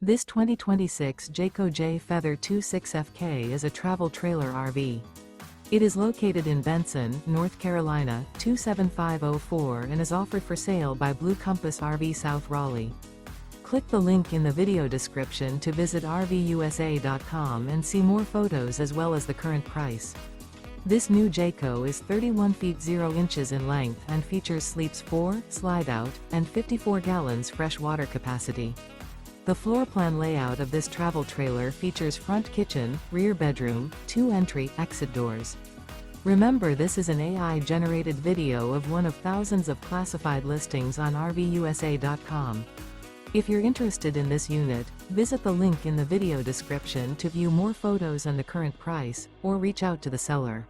This 2026 Jayco Jay Feather 26FK is a travel trailer RV. It is located in Benson, North Carolina, 27504 and is offered for sale by Blue Compass RV South Raleigh. Click the link in the video description to visit RVUSA.com and see more photos as well as the current price. This new Jayco is 31 feet 0 inches in length and features sleeps 4, Slideout, and 54 gallons fresh water capacity. The floor plan layout of this travel trailer features front kitchen, rear bedroom, 2 entry/exit doors. Remember, this is an AI-generated video of one of thousands of classified listings on RVUSA.com. If you're interested in this unit, visit the link in the video description to view more photos and the current price, or reach out to the seller.